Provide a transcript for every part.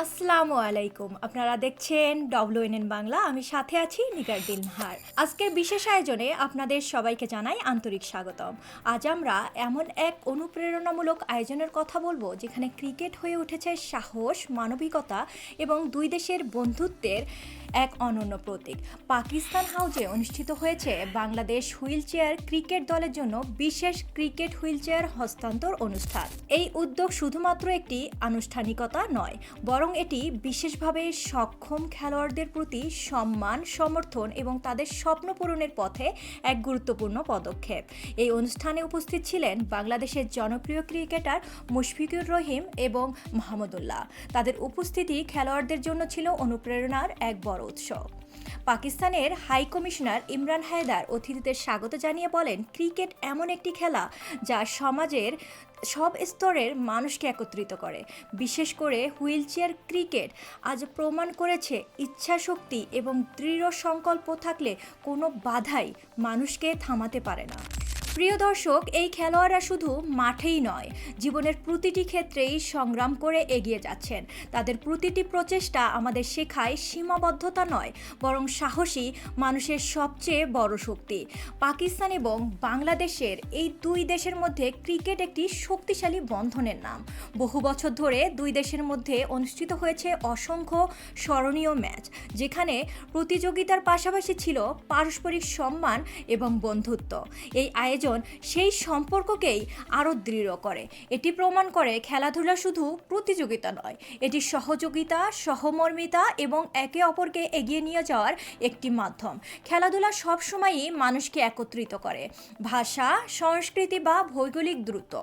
আসসালামু আলাইকুম। আপনারা দেখছেন WNN বাংলা। আমি সাথে আছি নিগার দিলহার। আজকের বিশেষ আয়োজনে আপনাদের সবাইকে জানাই আন্তরিক স্বাগতম। আজ আমরা এমন এক অনুপ্রেরণামূলক আয়োজনের কথা বলবো যেখানে ক্রিকেট হয়ে উঠেছে সাহস, মানবিকতা এবং দুই দেশের বন্ধুত্বের এক অনন্য প্রতীক। পাকিস্তান হাউজে অনুষ্ঠিত হয়েছে বাংলাদেশ হুইল চেয়ার ক্রিকেট দলের জন্য বিশেষ ক্রিকেট হুইল চেয়ার হস্তান্তর অনুষ্ঠান। এই উদ্যোগ শুধুমাত্র একটি আনুষ্ঠানিকতা নয়, বরং এটি বিশেষভাবে সক্ষম খেলোয়াড়দের প্রতি সম্মান, সমর্থন এবং তাদের স্বপ্ন পূরণের পথে এক গুরুত্বপূর্ণ পদক্ষেপ। এই অনুষ্ঠানে উপস্থিত ছিলেন বাংলাদেশের জনপ্রিয় ক্রিকেটার মুশফিকুর রহিম এবং মাহমুদুল্লাহ। তাদের উপস্থিতি খেলোয়াড়দের জন্য ছিল অনুপ্রেরণার এক বড় উৎস। পাকিস্তানের হাই কমিশনার ইমরান হায়দার অতিথিদের স্বাগত জানিয়ে বলেন, ক্রিকেট এমন একটি খেলা যা সমাজের সব স্তরের মানুষকে একত্রিত করে। বিশেষ করে হুইল চেয়ার ক্রিকেট আজ প্রমাণ করেছে ইচ্ছাশক্তি এবং দৃঢ় সংকল্প থাকলে কোনো বাধাই মানুষকে থামাতে পারে না। প্রিয় দর্শক, এই খেলোয়াড়রা শুধু মাঠেই নয়, জীবনের প্রতিটি ক্ষেত্রেই সংগ্রাম করে এগিয়ে যাচ্ছেন। তাদের প্রতিটি প্রচেষ্টা আমাদের শেখায় সীমাবদ্ধতা নয়, বরং সাহসী মানুষের সবচেয়ে বড় শক্তি। পাকিস্তান এবং বাংলাদেশের এই দুই দেশের মধ্যে ক্রিকেট একটি শক্তিশালী বন্ধনের নাম। বহু বছর ধরে দুই দেশের মধ্যে অনুষ্ঠিত হয়েছে অসংখ্য স্মরণীয় ম্যাচ, যেখানে প্রতিযোগিতার পাশাপাশি ছিল পারস্পরিক সম্মান এবং বন্ধুত্ব। এই আয়োজন সেই সম্পর্ককেই আরও দৃঢ় করে। এটি প্রমাণ করে খেলাধুলা শুধু প্রতিযোগিতা নয়, এটি সহযোগিতা, সহমর্মিতা এবং একে অপরকে এগিয়ে নিয়ে যাওয়ার একটি মাধ্যম। খেলাধুলা সবসময়ই মানুষকে একত্রিত করে। ভাষা, সংস্কৃতি বা ভৌগোলিক দূরত্ব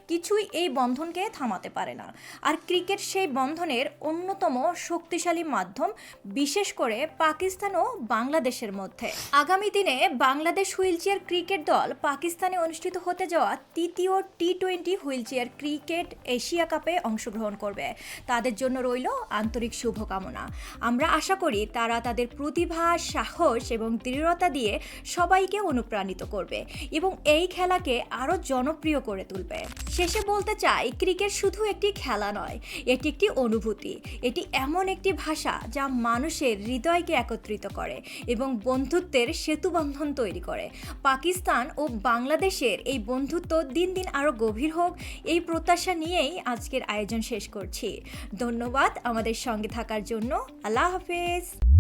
কিছুই এই বন্ধনকে থামাতে পারে না। আর ক্রিকেট সেই বন্ধনের অন্যতম শক্তিশালী মাধ্যম, বিশেষ করে পাকিস্তান ও বাংলাদেশের মধ্যে। আগামী দিনে বাংলাদেশ হুইল চেয়ার ক্রিকেট দল পাকিস্তানে অনুষ্ঠিত হতে যাওয়া তৃতীয় টি-20 হুইল চেয়ার ক্রিকেট এশিয়া কাপে অংশগ্রহণ করবে। তাদের জন্য রইল আন্তরিক শুভকামনা। আমরা আশা করি তারা তাদের প্রতিভা, সাহস এবং দৃঢ়তা দিয়ে সবাইকে অনুপ্রাণিত করবে এবং এই খেলাকে আরও জনপ্রিয় করে তুলবে। শেষে বলতে চাই, ক্রিকেট শুধু একটি খেলা নয়, এটি একটি অনুভূতি। এটি এমন একটি ভাষা যা মানুষের হৃদয়কে একত্রিত করে এবং বন্ধুত্বের সেতুবন্ধন তৈরি করে। পাকিস্তান ও বাংলাদেশের এই বন্ধুত্ব দিন দিন আরও গভীর হোক, এই প্রত্যাশা নিয়েই আজকের আয়োজন শেষ করছি। ধন্যবাদ আমাদের সঙ্গে থাকার জন্য। আল্লাহ হাফেজ।